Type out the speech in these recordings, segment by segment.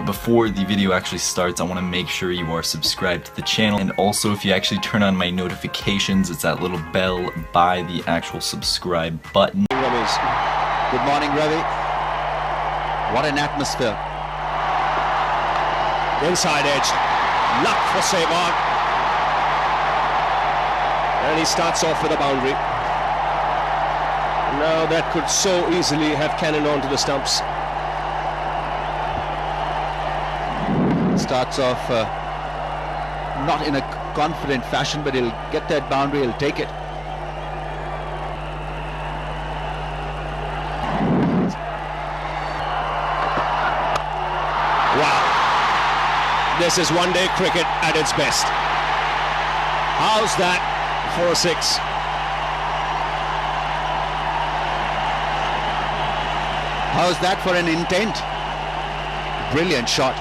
before the video actually starts, I want to make sure you are subscribed to the channel, and also if you actually turn on my notifications, it's that little bell by the actual subscribe button. Good morning, Ravi. What an atmosphere. Inside edge, luck for Sehwag, and he starts off with a boundary. Now that could so easily have cannoned onto the stumps. Starts off not in a confident fashion, but he'll get that boundary, he'll take it. Wow, this is one-day cricket at its best. How's that for a six? How's that for an intent? Brilliant shot.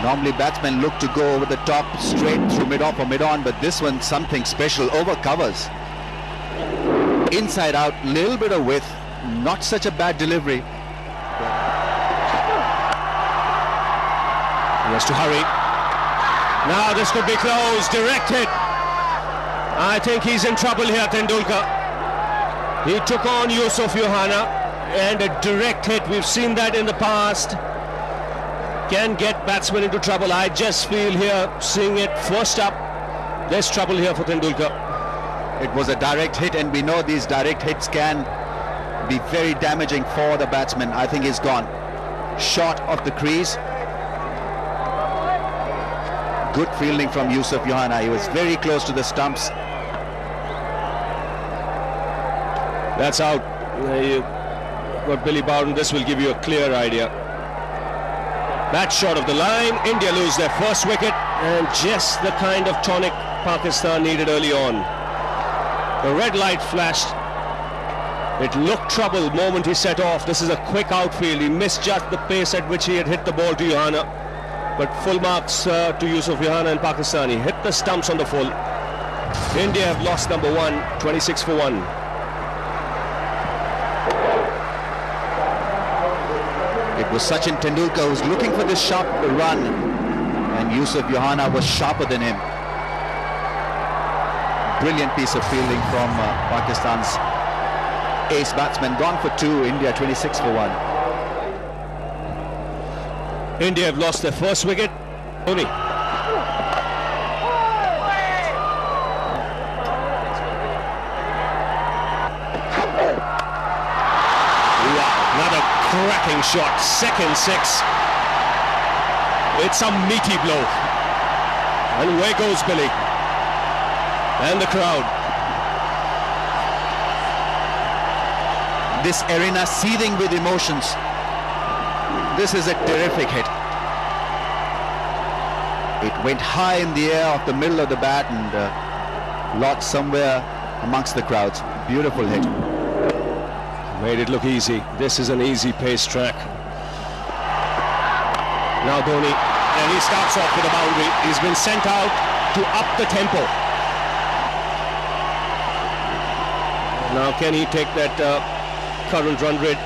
Normally batsmen look to go over the top, straight through mid-off or mid-on, but this one something special, over covers. Inside out, little bit of width, not such a bad delivery. He has to hurry. Now this could be close, direct hit. I think he's in trouble here, Tendulkar. He took on Yusuf Yohana, and a direct hit, we've seen that in the past, can get batsmen into trouble. I just feel here, seeing it first up, there's trouble here for Tendulkar. It was a direct hit, and we know these direct hits can be very damaging for the batsman. I think he's gone. Short of the crease. Good fielding from Yusuf Yohana. He was very close to the stumps. That's out. You got Billy Bowden. This will give you a clear idea. That short of the line. India lose their first wicket, and just the kind of tonic Pakistan needed early on. The red light flashed. It looked trouble the moment he set off. This is a quick outfield. He misjudged the pace at which he had hit the ball to Yohana. But full marks to Yusuf Yohana and Pakistan. He hit the stumps on the full. India have lost number one, 26 for 1. It was Sachin Tendulkar who was looking for this sharp run, and Yusuf Yohana was sharper than him. Brilliant piece of fielding from Pakistan's ace batsman. Gone for 2, India 26 for 1. India have lost their first wicket. Dhoni. Another cracking shot. Second six. It's a meaty blow. And away goes Billy. And the crowd. This arena seething with emotions. This is a terrific hit. It went high in the air off the middle of the bat and lodged somewhere amongst the crowds. Beautiful hit. Made it look easy. This is an easy pace track. Now Dhoni, and he starts off with a boundary. He's been sent out to up the tempo. Now can he take that current run rate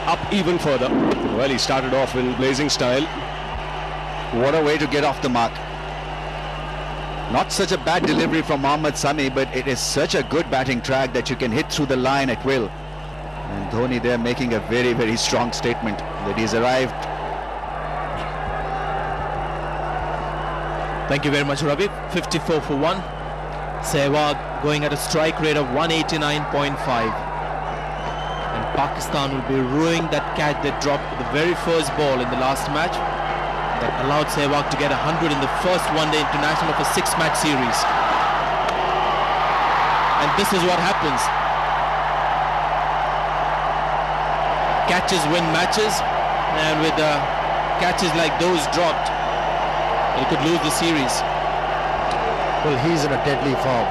up even further? Well, he started off in blazing style. What a way to get off the mark. Not such a bad delivery from Mohammad Sami, but it is such a good batting track that you can hit through the line at will. And Dhoni there making a very, very strong statement that he's arrived. Thank you very much, Ravi. 54 for 1. Sehwag going at a strike rate of 189.5. And Pakistan will be ruining that catch they dropped the very first ball in the last match that allowed Sehwag to get 100 in the first one-day international of a 6-match series. And this is what happens. Catches win matches, and with catches like those dropped, he could lose the series. Well, he's in a deadly form.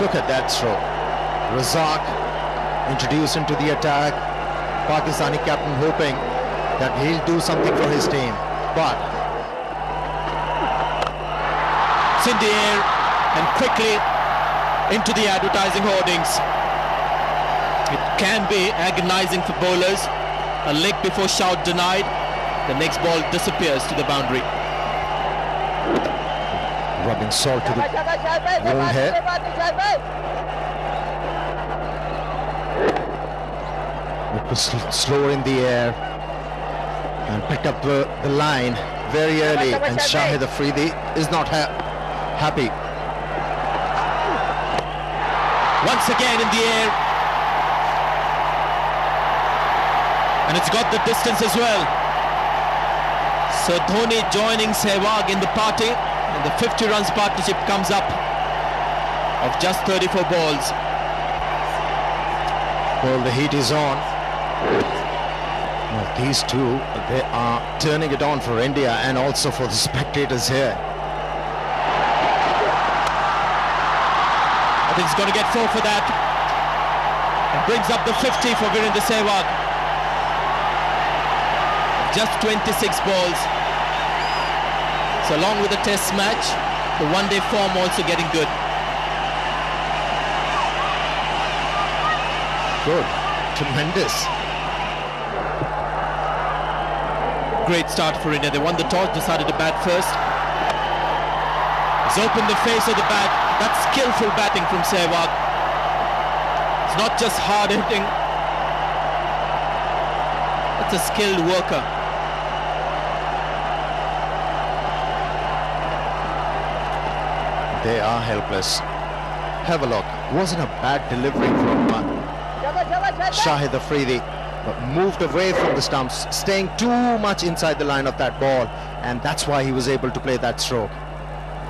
Look at that throw. Razak introduced into the attack. Pakistani captain hoping that he'll do something for his team. But it's in the air and quickly into the advertising hoardings. It can be agonizing for bowlers. A leg before shout denied. The next ball disappears to the boundary. Rubbing salt to the wound here. It was slower in the air and picked up the line very early, and Shahid Afridi is not happy. Once again in the air, and it's got the distance as well. So Dhoni joining Sehwag in the party, and the 50 runs partnership comes up of just 34 balls. Well, the heat is on. Well, these two, they are turning it on for India and also for the spectators here. I think he's going to get 4 for that, and brings up the 50 for Virendra Sehwag. Just 26 balls. So along with the test match, the one-day form also getting good. Good, tremendous. Great start for India. They won the toss, decided to bat first. He's opened the face of the bat. That's skillful batting from Sehwag. It's not just hard hitting. It's a skilled worker. They are helpless. Have a look. Wasn't a bad delivery from Shahid Afridi, but moved away from the stumps, staying too much inside the line of that ball, and that's why he was able to play that stroke.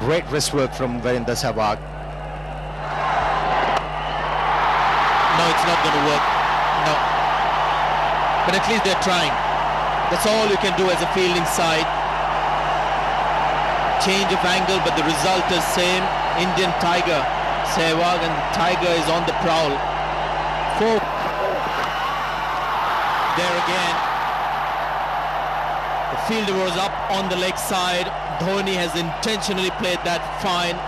Great wrist work from Virendra Sehwag. No, it's not going to work. No. But at least they're trying. That's all you can do as a fielding side. Change of angle, but the result is same. Indian Tiger, Sehwag, and the Tiger is on the prowl. 4. There again. The fielder was up on the leg side. Dhoni has intentionally played that fine.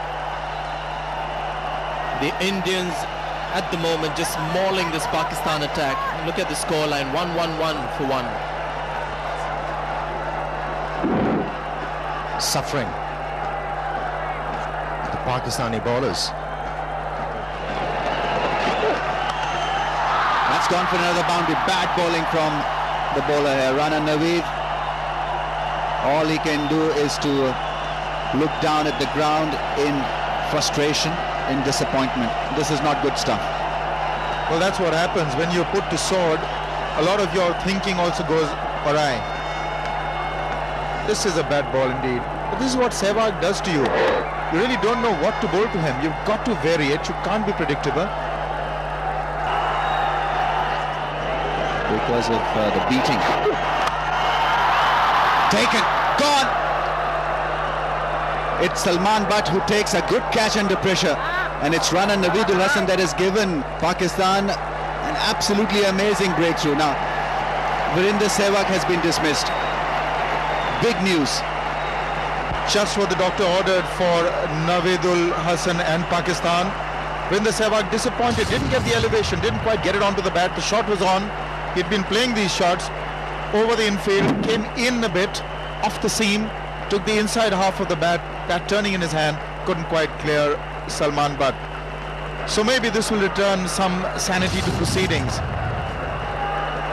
The Indians at the moment just mauling this Pakistan attack. Look at the scoreline, 1-1-1 for 1. Suffering. The Pakistani bowlers. That's gone for another boundary. Bad bowling from the bowler here, Rana Naveed. All he can do is to look down at the ground in frustration, in disappointment. This is not good stuff. Well, that's what happens when you're put to sword. A lot of your thinking also goes awry. This is a bad ball indeed. But this is what Sehwag does to you. You really don't know what to bowl to him. You've got to vary it. You can't be predictable. Because of the beating. Taken. Gone. It's Salman Butt who takes a good catch under pressure. And it's Rana Naveedul Hasan that has given Pakistan an absolutely amazing breakthrough. Now, Virendra Sehwag has been dismissed. Big news. Just what the doctor ordered for Naveedul Hasan and Pakistan. Virendra Sehwag disappointed, didn't get the elevation, didn't quite get it onto the bat. The shot was on. He'd been playing these shots over the infield, came in a bit off the seam, took the inside half of the bat turning in his hand, couldn't quite clear Salman Butt. So maybe this will return some sanity to proceedings.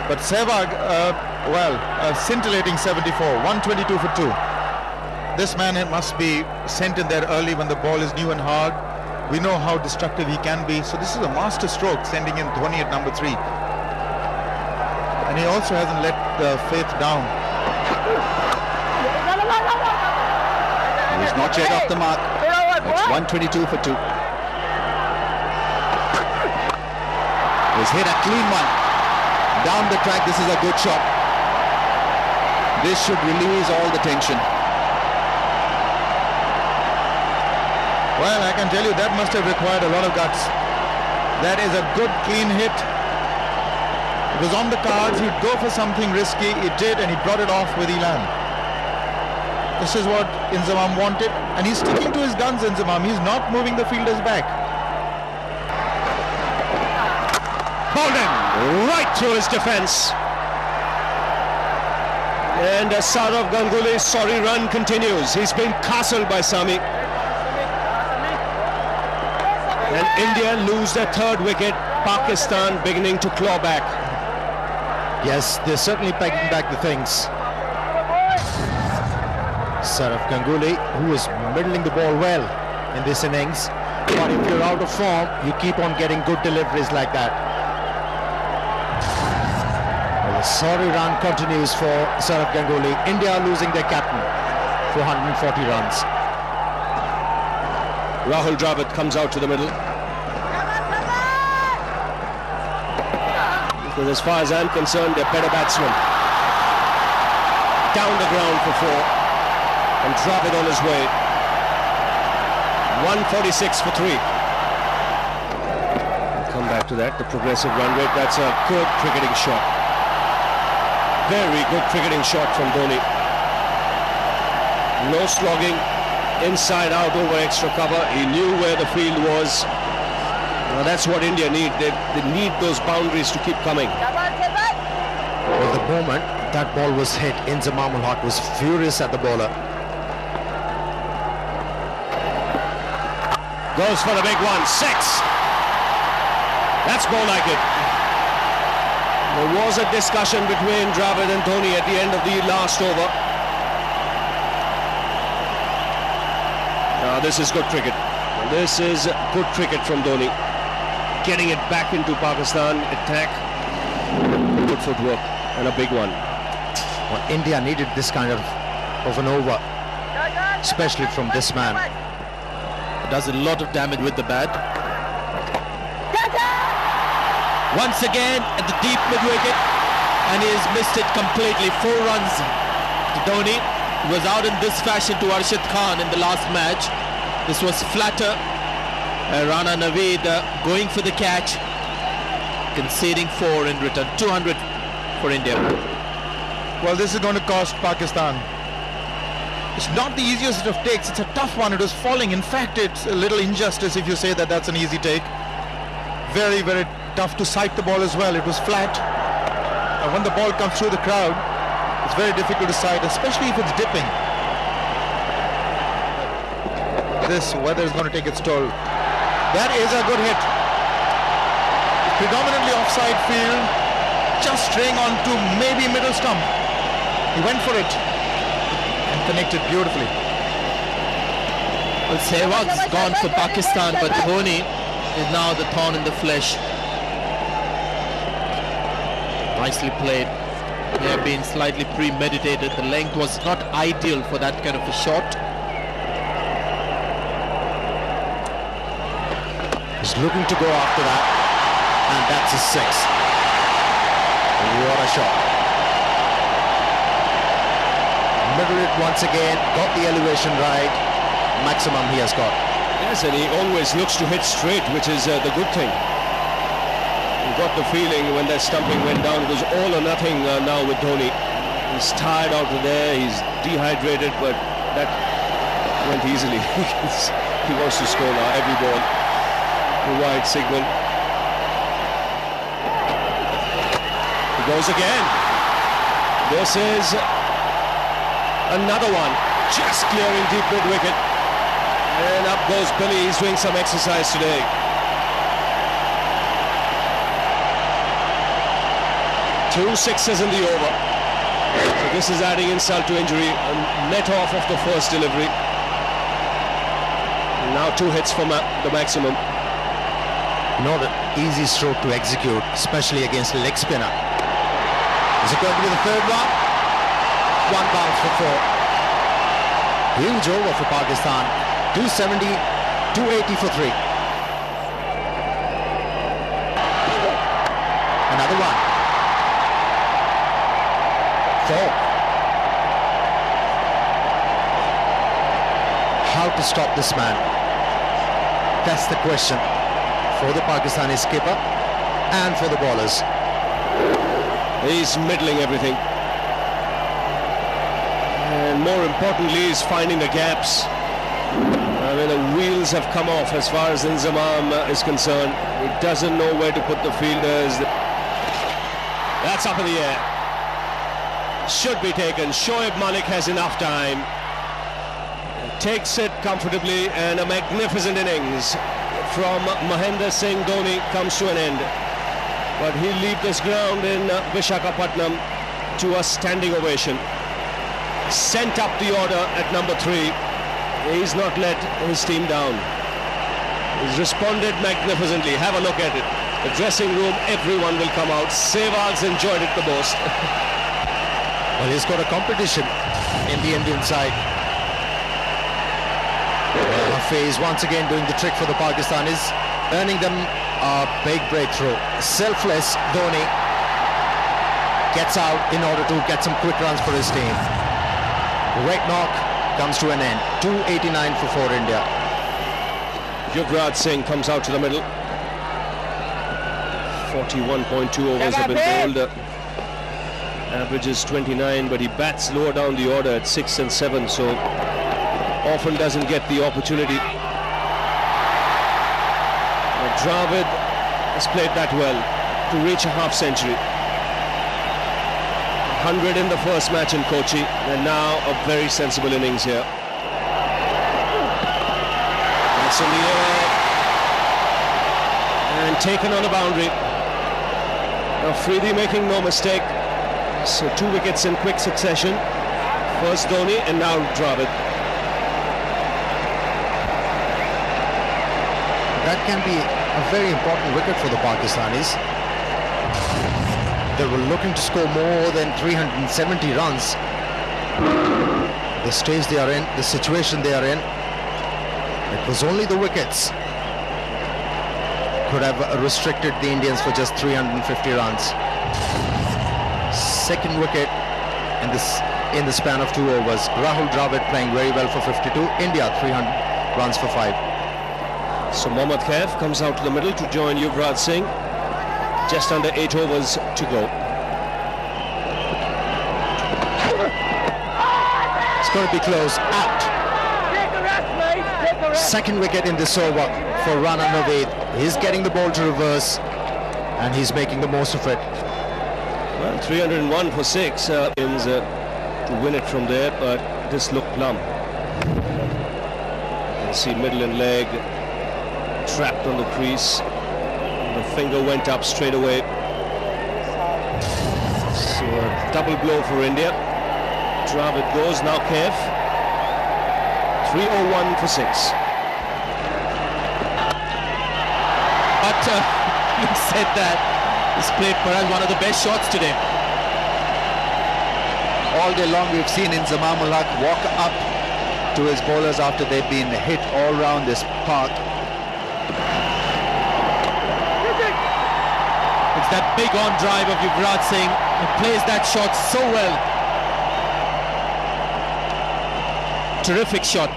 But Sehwag, a scintillating 74, 122 for 2. This man must be sent in there early when the ball is new and hard. We know how destructive he can be. So this is a master stroke, sending in Dhoni at number 3. And he also hasn't let the faith down. He's not yet off the mark. It's 122 for 2. He's hit a clean one. Down the track, this is a good shot. This should release all the tension. Well, I can tell you that must have required a lot of guts. That is a good clean hit. It was on the cards. He'd go for something risky. He did, and he brought it off with elan. This is what Inzamam wanted, and he's sticking to his guns, Inzamam. He's not moving the fielders back. Bowled him right through his defence. And Saurav Ganguly's sorry run continues. He's been castled by Sami. And India lose their third wicket. Pakistan beginning to claw back. Yes, they're certainly pegging back the things. Saurav Ganguly, who is middling the ball well in this innings, but if you're out of form, you keep on getting good deliveries like that. Well, the sorry run continues for Saurav Ganguly. India losing their captain for 140 runs. Rahul Dravid comes out to the middle. Because as far as I'm concerned, they're better batsmen. Down the ground for 4. And Dravid on his way. 146 for 3. We'll come back to that, the progressive run rate. That's a good cricketing shot. Very good cricketing shot from Dhoni. No slogging, inside out over extra cover. He knew where the field was. Now that's what India need. They need those boundaries to keep coming. Well, the moment that ball was hit, Inzamam ul Haq was furious at the bowler. Goes for the big one, 6. That's more like it. There was a discussion between Dravid and Dhoni at the end of the last over. Now this is good cricket. This is good cricket from Dhoni. Getting it back into Pakistan attack. Good footwork and a big one. Well, India needed this kind of an over, especially from this man. Does a lot of damage with the bat. Once again at the deep mid-wicket, and he has missed it completely. 4 runs to Dhoni. He was out in this fashion to Arshad Khan in the last match. This was flatter. Rana Naveed going for the catch, conceding 4 in return. 200 for India. Well, this is going to cost Pakistan. It's not the easiest of takes. It's a tough one. It was falling. In fact, it's a little injustice if you say that that's an easy take. Very, very tough to sight the ball as well. It was flat. And when the ball comes through the crowd, it's very difficult to sight, especially if it's dipping. This weather is going to take its toll. That is a good hit. Predominantly offside field, just straying on to maybe middle stump. He went for it. Connected beautifully. Well, Sehwag's gone for Pakistan, but Dhoni is now the thorn in the flesh. Nicely played. May have been slightly premeditated. The length was not ideal for that kind of a shot. He's looking to go after that, and that's a 6. What a shot. Middle it once again, got the elevation right. Maximum he has got. Yes, and he always looks to hit straight, which is the good thing. You got the feeling when that stumping went down, it was all or nothing now with Dhoni. He's tired out there, he's dehydrated, but that went easily. He wants to score now, every ball. The wide signal. He goes again. This is another one, just clearing deep mid-wicket. And up goes Billy. He's doing some exercise today. Two 6s in the over. So this is adding insult to injury. A net off of the first delivery. Now 2 hits for the maximum. Not an easy stroke to execute, especially against a leg spinner. Is it going to be the third one? 1 bounce for 4. Huge over for Pakistan. 270, 280 for 3. Another one. 4. How to stop this man? That's the question for the Pakistani skipper and for the bowlers. He's middling everything. And more importantly, he's finding the gaps. I mean, the wheels have come off as far as Inzamam is concerned. He doesn't know where to put the fielders. That's up in the air. should be taken. Shoaib Malik has enough time. Takes it comfortably, and a magnificent innings from Mahendra Singh Dhoni comes to an end. But he'll leave this ground in Visakhapatnam to a standing ovation. Sent up the order at number 3. He's not let his team down. He's responded magnificently. Have a look at it. The dressing room, everyone will come out. Sehwag's enjoyed it the most. Well, he's got a competition in the Indian side. Hafiz once again doing the trick for the Pakistanis, earning them a big breakthrough. Selfless Dhoni gets out in order to get some quick runs for his team. Great knock comes to an end. 289 for India. Yuvraj Singh comes out to the middle. 41.2 overs have been bowled. Average is 29, but he bats lower down the order at 6 and 7, so often doesn't get the opportunity. Dravid has played that well to reach a half century. 100 in the first match in Kochi, and now a very sensible innings here. That's in the air and taken on the boundary. Now Afridi making no mistake. So 2 wickets in quick succession. First Dhoni and now Dravid. That can be a very important wicket for the Pakistanis. They were looking to score more than 370 runs. The stage they are in, the situation they are in, it was only the wickets could have restricted the Indians for just 350 runs. Second wicket in the span of 2 overs. Rahul Dravid playing very well for 52. India 300 runs for 5. So Mohammad Khaif comes out to the middle to join Yuvraj Singh. Just under 8 overs to go. It's going to be close. Out. Second wicket in this over for Rana Naveed. He's getting the ball to reverse and he's making the most of it. Well, 301 for 6 to win it from there, but this looked plumb. You see middle and leg trapped on the crease. The finger went up straight away. So a double blow for India. Dravid goes, now Khaif. 301 for 6. But you said that he's played perhaps one of the best shots today. All day long we've seen Inzamam ul Haq walk up to his bowlers after they've been hit all round this park. It's that big on drive of Yuvraj Singh. He plays that shot so well. Terrific shot.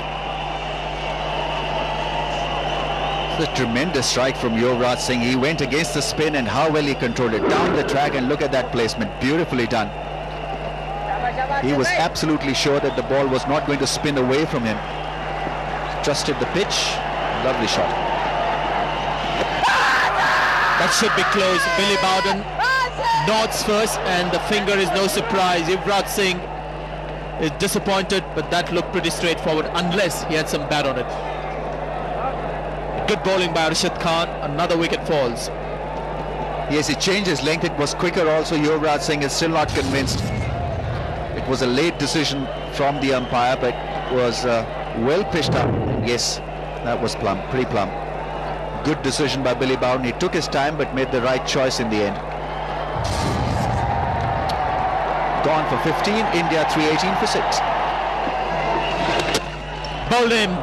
It's a tremendous strike from Yuvraj Singh. He went against the spin and how well he controlled it. Down the track, and look at that placement. Beautifully done. He was absolutely sure that the ball was not going to spin away from him. Trusted the pitch. Lovely shot. That should be close. Billy Bowden nods first, and the finger is no surprise. Yuvraj Singh is disappointed, but that looked pretty straightforward, unless he had some bat on it. Good bowling by Rashid Khan. Another wicket falls. Yes, he changed his length. It was quicker also. Yuvraj Singh is still not convinced. It was a late decision from the umpire, but it was well pitched up. Yes, that was plumb, pretty plumb. Good decision by Billy Bowden. He took his time but made the right choice in the end. Gone for 15, India 318 for 6. Bowled him.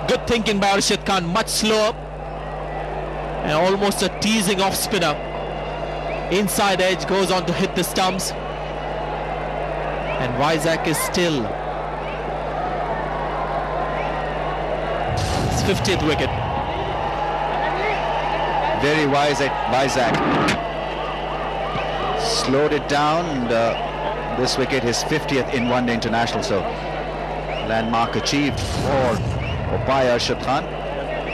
Good thinking by Rashid Khan, much slower. And almost a teasing off spinner. Inside edge goes on to hit the stumps. And Vizag is still his 50th wicket. Very wise at Vizag. Slowed it down, and this wicket his 50th in one-day international, so landmark achieved for by Arshad Khan.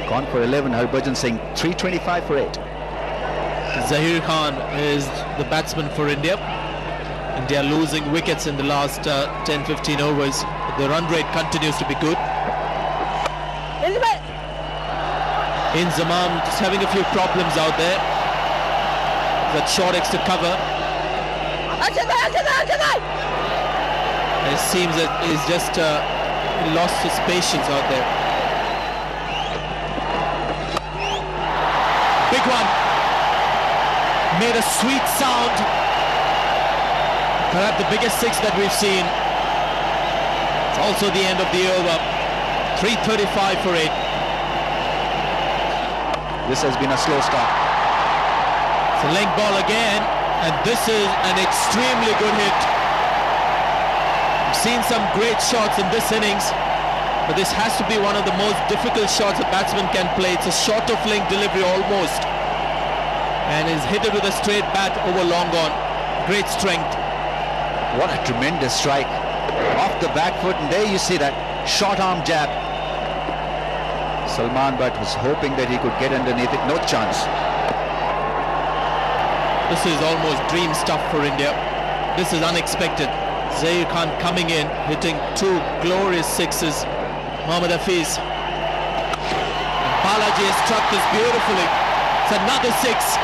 Gone for 11, Harbhajan Singh 325 for 8. Zahir Khan is the batsman for India. India losing wickets in the last 10-15 overs. The run rate continues to be good. Inzamam just having a few problems out there. That short extra cover. It seems that he's just lost his patience out there. Big one. Made a sweet sound. Perhaps the biggest six that we've seen. It's also the end of the over. 3:35 for 8. This has been a slow start. It's a length ball again, and this is an extremely good hit. I've seen some great shots in this innings, but this has to be one of the most difficult shots a batsman can play. It's a short of length delivery almost, and he's hit it with a straight bat over long on. Great strength. What a tremendous strike. Off the back foot, and there you see that short arm jab. Salman Butt was hoping that he could get underneath it. No chance. This is almost dream stuff for India. This is unexpected. Zair Khan coming in, hitting two glorious sixes. Mohammad Hafiz. And Balaji has struck this beautifully. It's another six.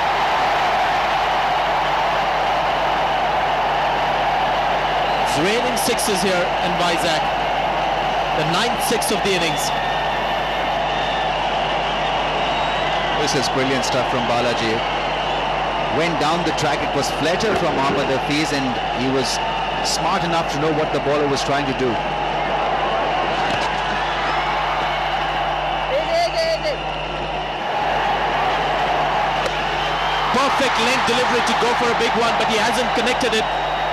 It's raining sixes here in Vizag. The 9th six of the innings. This is brilliant stuff from Balaji. Went down the track, it was flatter from Mohammad Hafiz, and he was smart enough to know what the bowler was trying to do. Perfect length delivery to go for a big one, but he hasn't connected it.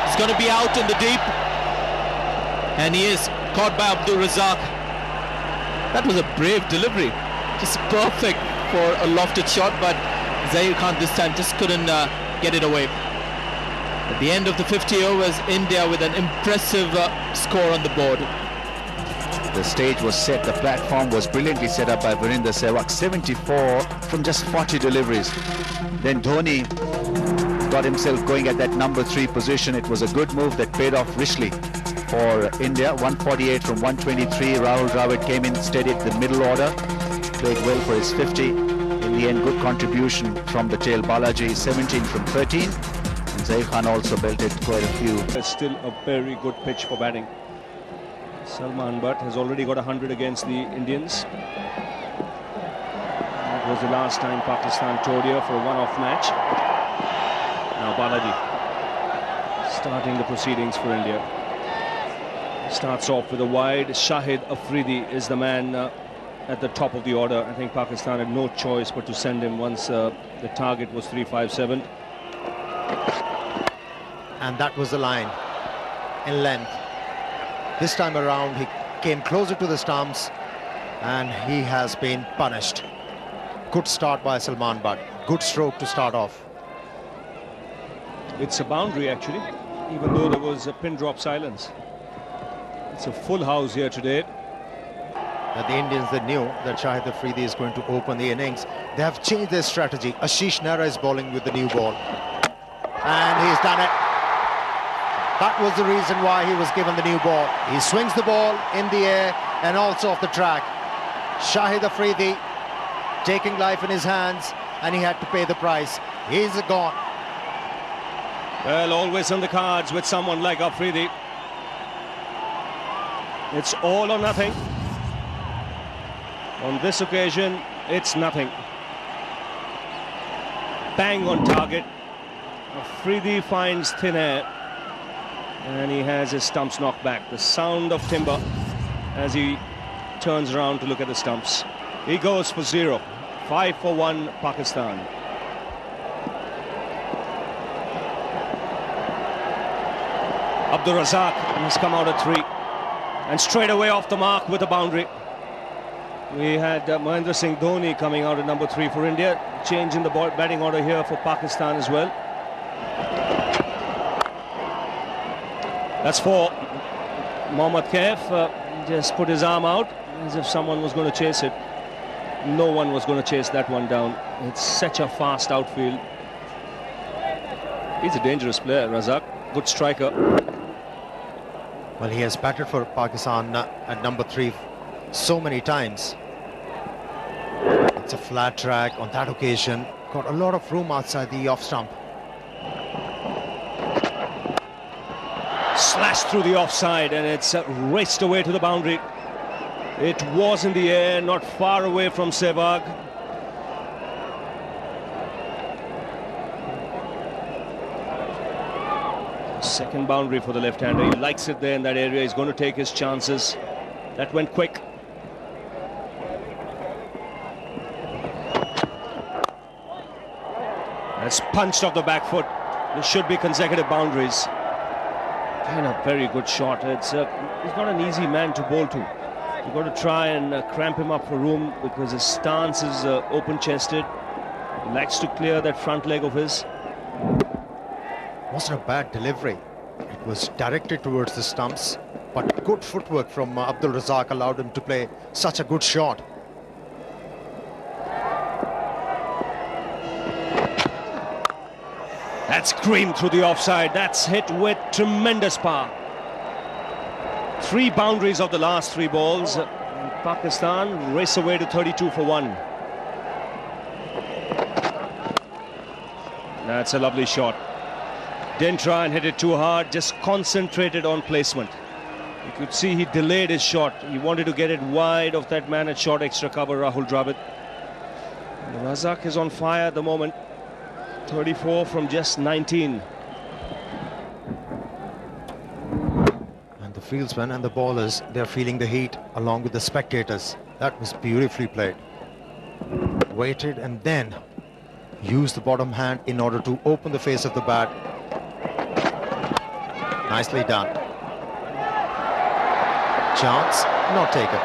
It's going to be out in the deep. And he is caught by Abdul Razak. That was a brave delivery. Just perfect for a lofted shot, but Zair Khan this time just couldn't get it away. At the end of the 50 overs, India with an impressive score on the board. The stage was set, the platform was brilliantly set up by Virender Sehwag. 74 from just 40 deliveries. Then Dhoni got himself going at that number 3 position. It was a good move that paid off richly for India. 148 from 123. Rahul Dravid came in steady at the middle order. Played well for his 50. In the end, good contribution from the tail. Balaji 17 from 13. And Zair Khan also belted quite a few. It's still a very good pitch for batting. Salman Butt has already got 100 against the Indians. It was the last time Pakistan toured here for a one-off match. Now Balaji starting the proceedings for India. Starts off with a wide. Shahid Afridi is the man at the top of the order. I think Pakistan had no choice but to send him once the target was 357. And that was the line in length. This time around he came closer to the stumps and he has been punished. Good start by Salman Butt. Good stroke to start off. It's a boundary actually, even though there was a pin drop silence. It's a full house here today. That the Indians, they knew that Shahid Afridi is going to open the innings. They have changed their strategy. Ashish Nehra is bowling with the new ball. And he's done it. That was the reason why he was given the new ball. He swings the ball in the air and also off the track. Shahid Afridi taking life in his hands, and he had to pay the price. He's gone. Well, always on the cards with someone like Afridi. It's all or nothing. On this occasion, it's nothing. Bang on target. Afridi finds thin air. And he has his stumps knocked back. The sound of timber as he turns around to look at the stumps. He goes for 0. 5 for 1 Pakistan. Abdul Razak has come out at 3. And straight away off the mark with a boundary. We had Mahendra Singh Dhoni coming out at number 3 for India. Change in the batting order here for Pakistan as well. That's 4. Mohammad Kaif just put his arm out as if someone was going to chase it. No one was going to chase that one down. It's such a fast outfield. He's a dangerous player, Razak. good striker. Well, he has batted for Pakistan at number 3 so many times. It's a flat track on that occasion. Got a lot of room outside the off stump. Slashed through the offside, and it's raced away to the boundary. It was in the air, not far away from Sehwag. Second boundary for the left-hander. He likes it there in that area. He's going to take his chances. That went quick. That's punched off the back foot. There should be consecutive boundaries. And a very good shot. He's not an easy man to bowl to. You've got to try and cramp him up for room because his stance is open-chested. He likes to clear that front leg of his. Wasn't a bad delivery. It was directed towards the stumps, but good footwork from Abdul Razak allowed him to play such a good shot. That's creamed through the offside. That's hit with tremendous power. 3 boundaries of the last 3 balls. Pakistan race away to 32 for 1. That's a lovely shot. Didn't try and hit it too hard, just concentrated on placement. You could see he delayed his shot. He wanted to get it wide of that man at short extra cover, Rahul Dravid. And Razak is on fire at the moment. 34 from just 19. And the fieldsmen and the bowlers, they're feeling the heat along with the spectators. That was beautifully played. Waited and then used the bottom hand in order to open the face of the bat. Nicely done. Chance not taken.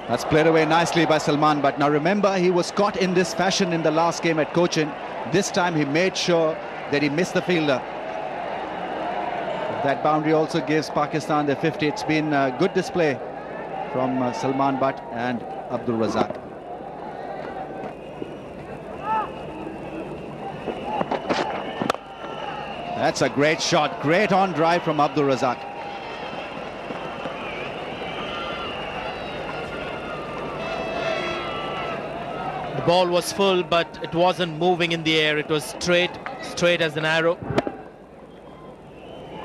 That's played away nicely by Salman, but now remember, he was caught in this fashion in the last game at Cochin. This time he made sure that he missed the fielder. That boundary also gives Pakistan their 50. It's been a good display from Salman Butt and Abdul Razak. That's a great shot, great on drive from Abdul Razak. The ball was full, but it wasn't moving in the air. It was straight as an arrow.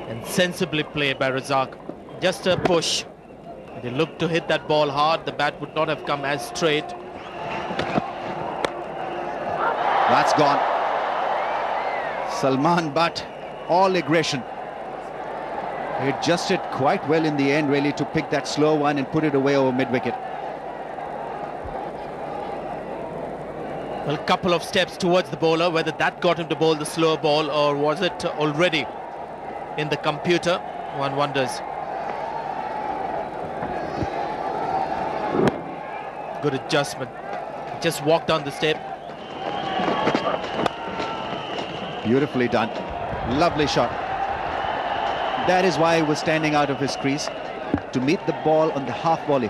And sensibly played by Razak. Just a push. If he looked to hit that ball hard, the bat would not have come as straight. That's gone. Salman Butt, all aggression. He adjusted quite well in the end, really, to pick that slow one and put it away over mid-wicket. Well, a couple of steps towards the bowler, whether that got him to bowl the slower ball or was it already in the computer, one wonders. Good adjustment. Just walked down the step. Beautifully done. Lovely shot. That is why he was standing out of his crease, to meet the ball on the half volley.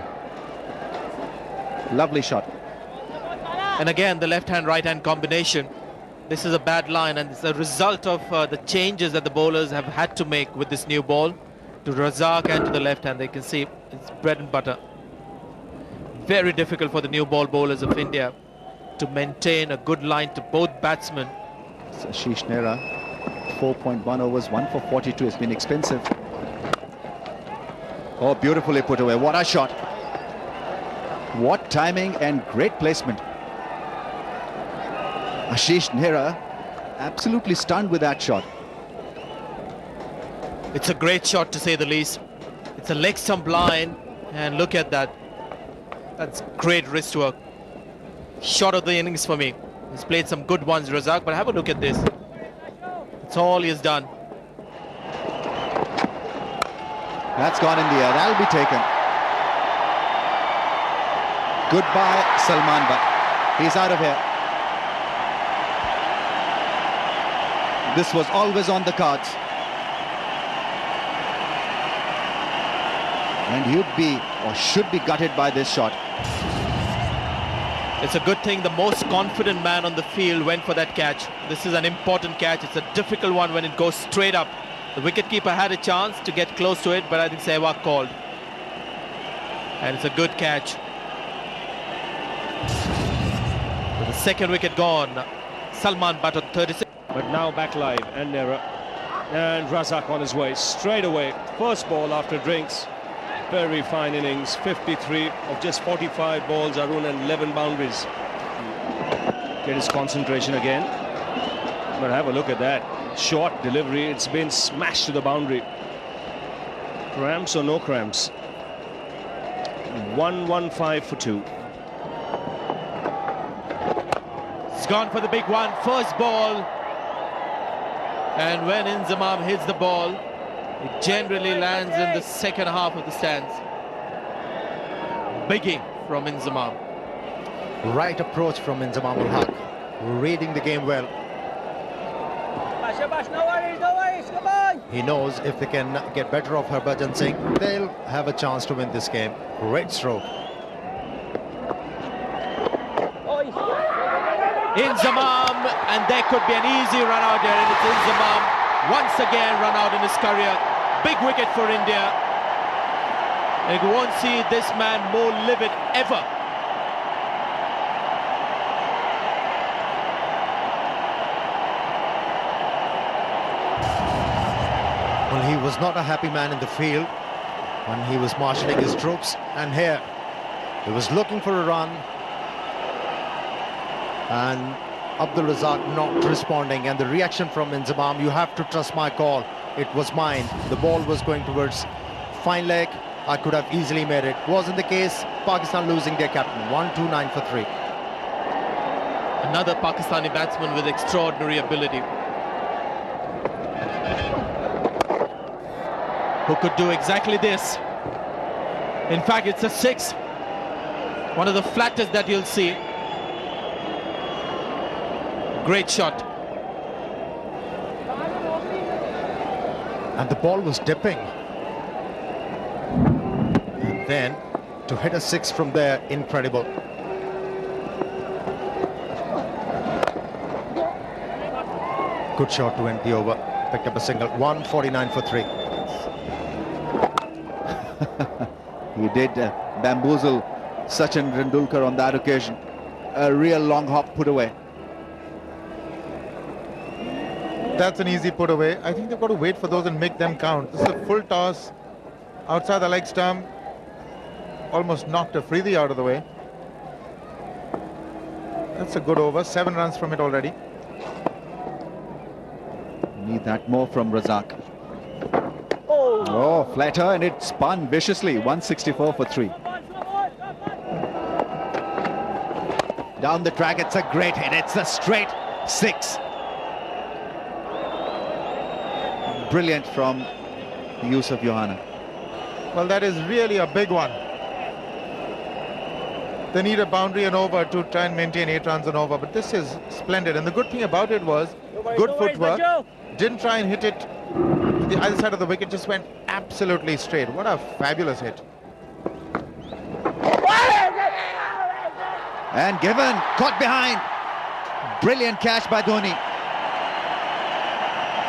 Lovely shot. And again, the left-hand, right-hand combination. This is a bad line, and it's a result of the changes that the bowlers have had to make with this new ball to Razak and to the left hand. They can see it's bread and butter. Very difficult for the new ball bowlers of India to maintain a good line to both batsmen. Ashish Nehra, 4.1 overs, 1 for 42. Has been expensive. Oh, beautifully put away. What a shot. What timing and great placement. Ashish Nehra absolutely stunned with that shot. It's a great shot, to say the least. It's a leg stump line, and look at that. That's great wrist work. Shot of the innings for me. He's played some good ones, Razak, but have a look at this. That's all he has done. That's gone in the air. That'll be taken. Goodbye, Salman Butt. He's out of here. This was always on the cards. And he'd be, or should be, gutted by this shot. It's a good thing the most confident man on the field went for that catch. This is an important catch. It's a difficult one when it goes straight up. The wicketkeeper had a chance to get close to it, but I think Sehwag called. And it's a good catch. With the second wicket gone, Salman batted 36. But now back live and Nehra. And Razak on his way straight away. First ball after drinks. Very fine innings. 53 of just 45 balls, Arun, and 11 boundaries. Get his concentration again. But have a look at that. Short delivery. It's been smashed to the boundary. Cramps or no cramps? 115 for 2. It's gone for the big one. First ball. And when Inzamam hits the ball, it generally lands in the second half of the stands. Biggie from Inzamam. Right approach from Inzamam ul Haq. Reading the game well. He knows if they can get better of Harbhajan Singh, they'll have a chance to win this game. Great stroke. Inzamam, and there could be an easy run out there, and it's Inzamam once again run out in his career. Big wicket for India. And you won't see this man more livid ever. Well, he was not a happy man in the field when he was marshalling his troops, and here he was looking for a run, and Abdul Razak not responding, and the reaction from Inzamam, you have to trust my call, it was mine. The ball was going towards fine leg. I could have easily made it. Wasn't the case. Pakistan losing their captain. 129 for 3. Another Pakistani batsman with extraordinary ability, who could do exactly this. In fact, it's a 6. One of the flattest that you'll see. Great shot. And the ball was dipping. And then to hit a 6 from there, incredible. Good shot to end the over. Picked up a single. 149 for 3. He did bamboozle Sachin Tendulkar on that occasion. A real long hop put away. That's an easy put away. I think they've got to wait for those and make them count. This is a full toss outside the leg stump. Almost knocked a freebie out of the way. That's a good over. 7 runs from it already. Need that more from Razak. Oh, flatter, and it spun viciously. 164 for 3. Down the track, it's a great hit. It's a straight 6. Brilliant from the use of Johanna. Well, that is really a big one. They need a boundary and over to try and maintain 8 runs and over, but this is splendid. And the good thing about it was good footwork. Didn't try and hit it to the other side of the wicket, just went absolutely straight. What a fabulous hit. And given, caught behind. Brilliant catch by Dhoni.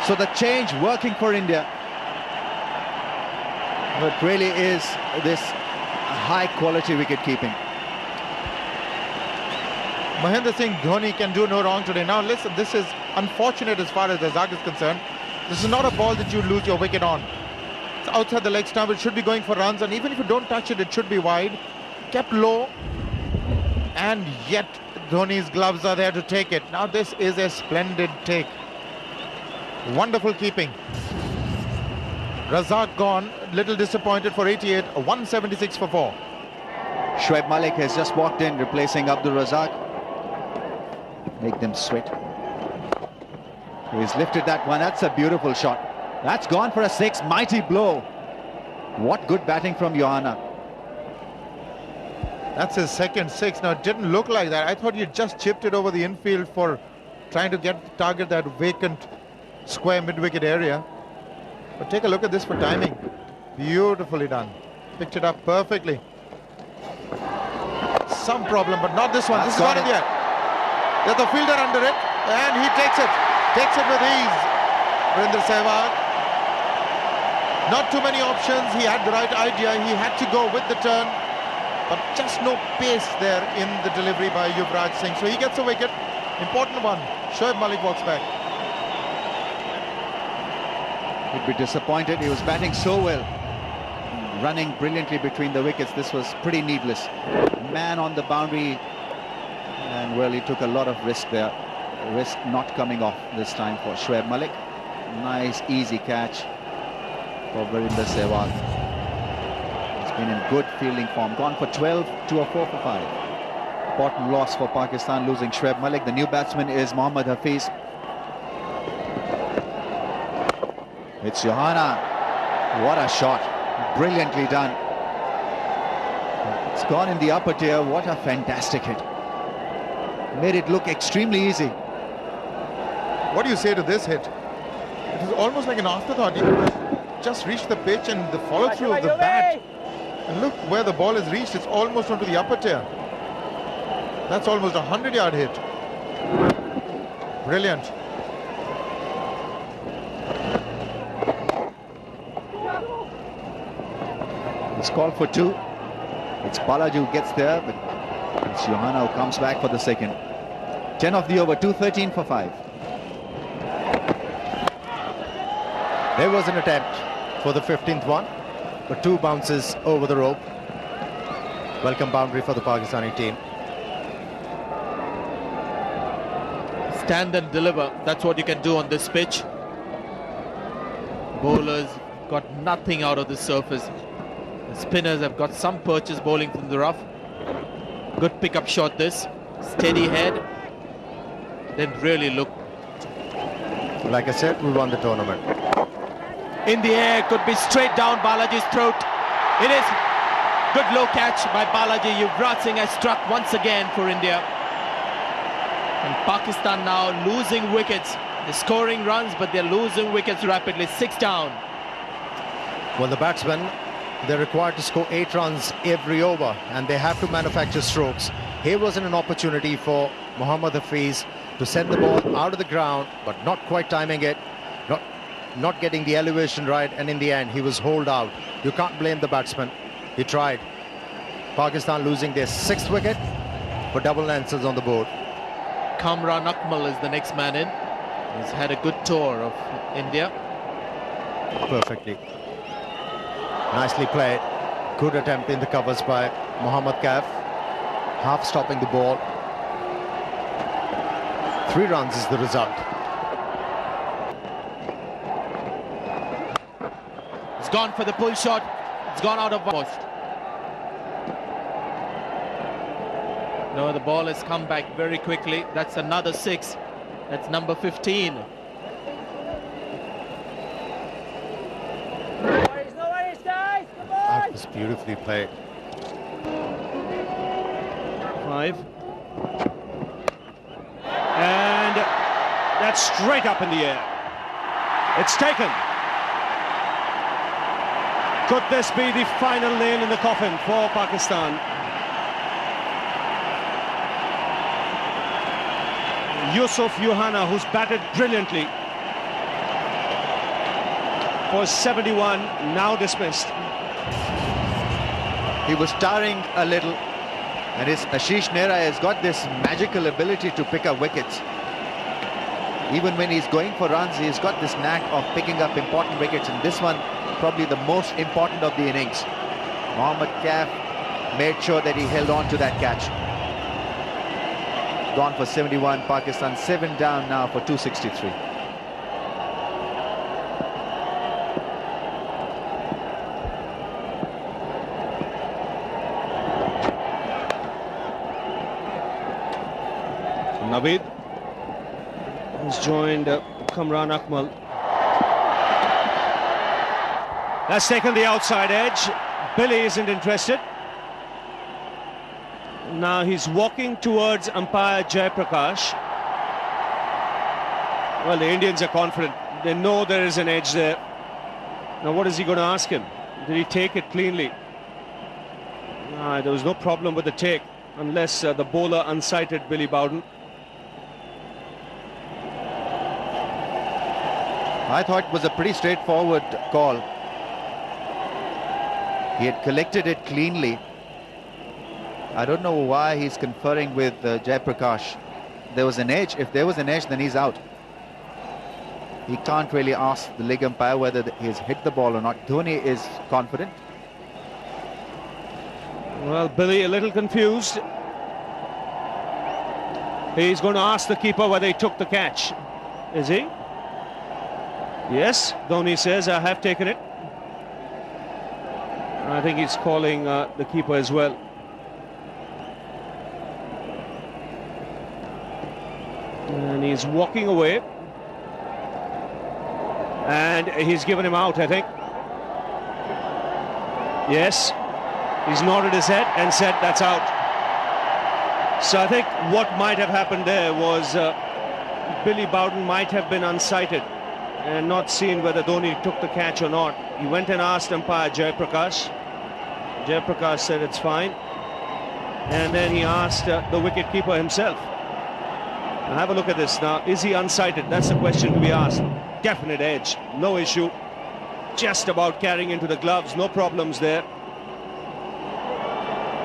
So the change working for India. But really is this high quality wicket keeping. Mahendra Singh Dhoni can do no wrong today. Now listen, this is unfortunate as far as Razak is concerned. This is not a ball that you lose your wicket on. It's outside the leg stump. It should be going for runs, and even if you don't touch it, it should be wide. Kept low, and yet Dhoni's gloves are there to take it. Now this is a splendid take. Wonderful keeping. Razak gone, little disappointed for 88, 176 for 4. Shoaib Malik has just walked in, replacing Abdul Razak. Make them sweat. He's lifted that one. That's a beautiful shot. That's gone for a 6. Mighty blow. What good batting from Johanna. That's his second 6. Now, it didn't look like that. I thought you just chipped it over the infield for trying to target that vacant square mid-wicket area. But take a look at this for timing. Beautifully done. Picked it up perfectly. some problem, but not this one. That's this is not in the air. There's the fielder under it, and he takes it with ease. Virender Sehwag. Not too many options. He had the right idea. He had to go with the turn, but just no pace there in the delivery by Yuvraj Singh. So he gets a wicket. Important one. Shoaib Malik walks back. He'd be disappointed. He was batting so well, running brilliantly between the wickets. This was pretty needless. Man on the boundary, and well, he took a lot of risk there. Risk not coming off this time for Shoaib Malik. Nice easy catch for Virender Sehwag. He's been in good fielding form. Gone for 12 to a 4 for 5. Important loss for Pakistan, losing Shoaib Malik. The new batsman is Mohammad Hafiz. It's Johanna. What a shot. Brilliantly done. It's gone in the upper tier. What a fantastic hit. Made it look extremely easy. What do you say to this hit? It was almost like an afterthought. He just reached the pitch, and the follow through of the bat. And look where the ball has reached. It's almost onto the upper tier. That's almost a 100-yard hit. Brilliant. It's called for 2. It's Balaji who gets there, but it's Johanna who comes back for the second. 10 of the over, 213 for 5. There was an attempt for the 15th one, but 2 bounces over the rope. Welcome boundary for the Pakistani team. Stand and deliver. That's what you can do on this pitch. Bowlers got nothing out of the surface. The spinners have got some purchase bowling from the rough. Good pickup shot this. Steady head. Then really look. Like I said, we won the tournament. In the air, could be straight down Balaji's throat. It is. Good low catch by Balaji. Yuvraj Singh has struck once again for India. And Pakistan now losing wickets. They're scoring runs, but they're losing wickets rapidly. 6 down. Well, the batsmen, they're required to score 8 runs every over, and they have to manufacture strokes. Here wasn't an opportunity for Mohammad Hafiz to send the ball out of the ground, but not quite timing it, not getting the elevation right, and in the end he was holed out. You can't blame the batsman. He tried. Pakistan losing their 6th wicket for double lenses on the board. Kamran Akmal is the next man in. He's had a good tour of India. Perfectly. Nicely played. Good attempt in the covers by Mohammad Kaif. Half stopping the ball. 3 runs is the result. It's gone for the pull shot. It's gone out of post. No, the ball has come back very quickly. That's another 6. That's number 15. That was beautifully played. 5. And that's straight up in the air. It's taken. Could this be the final nail in the coffin for Pakistan? Yusuf Johanna, who's batted brilliantly for 71, now dismissed. He was towering a little, and his Ashish Nehra has got this magical ability to pick up wickets. Even when he's going for runs, he's got this knack of picking up important wickets, and this one probably the most important of the innings. Mohammad Kaif made sure that he held on to that catch. Gone for 71. Pakistan 7 down now for 263. Naveed has joined Kamran Akmal. That's taken the outside edge. Billy isn't interested. Now he's walking towards umpire Jayaprakash. Well, the Indians are confident. They know there is an edge there. Now what is he going to ask him? Did he take it cleanly? There was no problem with the take. unless the bowler unsighted Billy Bowden. I thought it was a pretty straightforward call. He had collected it cleanly. I don't know why he's conferring with Jayaprakash. There was an edge. If there was an edge, then he's out. He can't really ask the leg umpire whether he's hit the ball or not. Dhoni is confident. Well, Billy a little confused. He's going to ask the keeper whether he took the catch. Is he? Yes, Dhoni says, I have taken it. I think he's calling the keeper as well. And he's walking away. And he's given him out, I think. Yes, he's nodded his head and said that's out. So I think what might have happened there was Billy Bowden might have been unsighted and not seen whether Dhoni took the catch or not. He went and asked umpire Jayaprakash. Jayaprakash said it's fine. And then he asked the wicket-keeper himself. Now have a look at this now. Is he unsighted? That's the question to be asked. Definite edge, no issue. Just about carrying into the gloves, no problems there.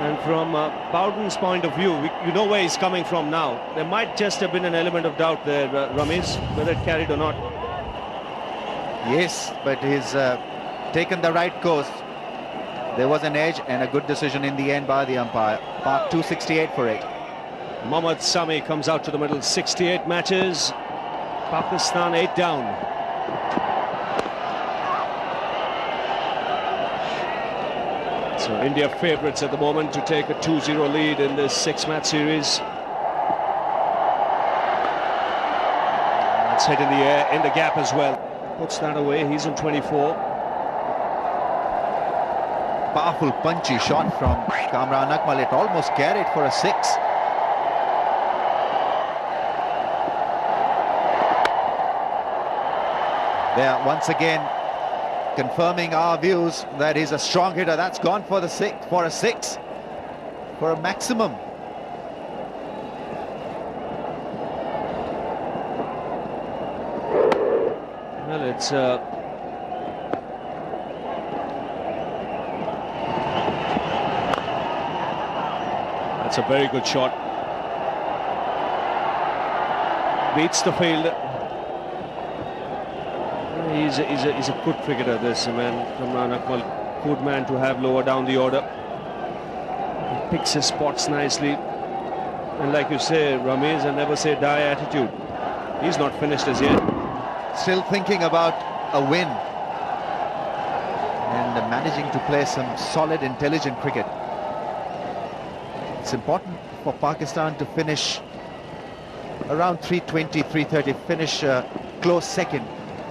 And from Bowden's point of view, you know where he's coming from now. There might just have been an element of doubt there, Ramesh, whether it carried or not. Yes, but he's taken the right course. There was an edge and a good decision in the end by the umpire. Mark 268 for 8. Mohammad Sami comes out to the middle. 68 matches. Pakistan 8 down. So India favourites at the moment to take a 2-0 lead in this 6-match series. That's hit in the air, in the gap as well. Puts that away, he's on 24. Powerful punchy shot from Kamran Akmal. It almost carried for a 6. There once again confirming our views that he's a strong hitter. That's gone for the 6, for a 6, for a maximum. Well, it's that's a very good shot. Beats the field. He's a good cricketer, this man, Kamran Akmal. Good man to have lower down the order. He picks his spots nicely. And like you say, Ramesh, I never say die attitude. He's not finished as yet. Still thinking about a win. And managing to play some solid, intelligent cricket. It's important for Pakistan to finish around 320, 330, finish close second.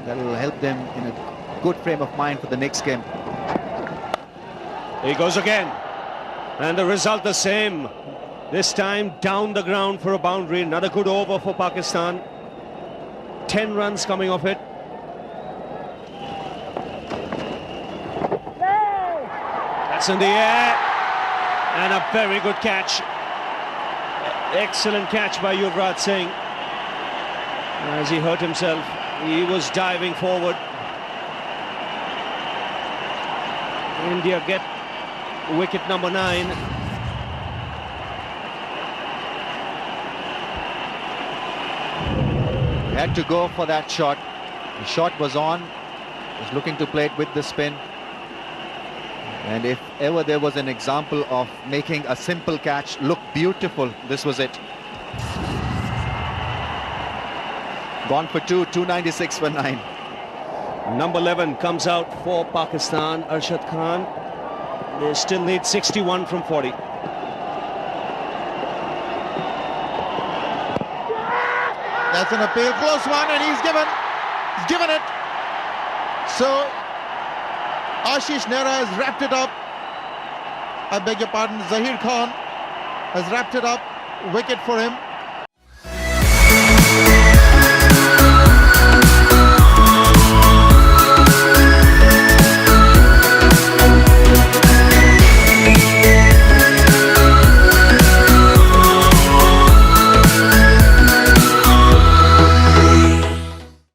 That will help them in a good frame of mind for the next game. He goes again. And the result the same. This time down the ground for a boundary. Another good over for Pakistan. 10 runs coming off it. That's in the air. And a very good catch. Excellent catch by Yuvraj Singh. As he hurt himself. He was diving forward. India get wicket number 9. Had to go for that shot. The shot was on. Was looking to play it with the spin. And if ever there was an example of making a simple catch look beautiful, this was it. Gone for 2, 296 for 9. Number 11 comes out for Pakistan, Arshad Khan. They still need 61 from 40. That's an appeal, close one, and he's given it. So Ashish Nehra has wrapped it up. I beg your pardon, Zahir Khan has wrapped it up. Wicket for him.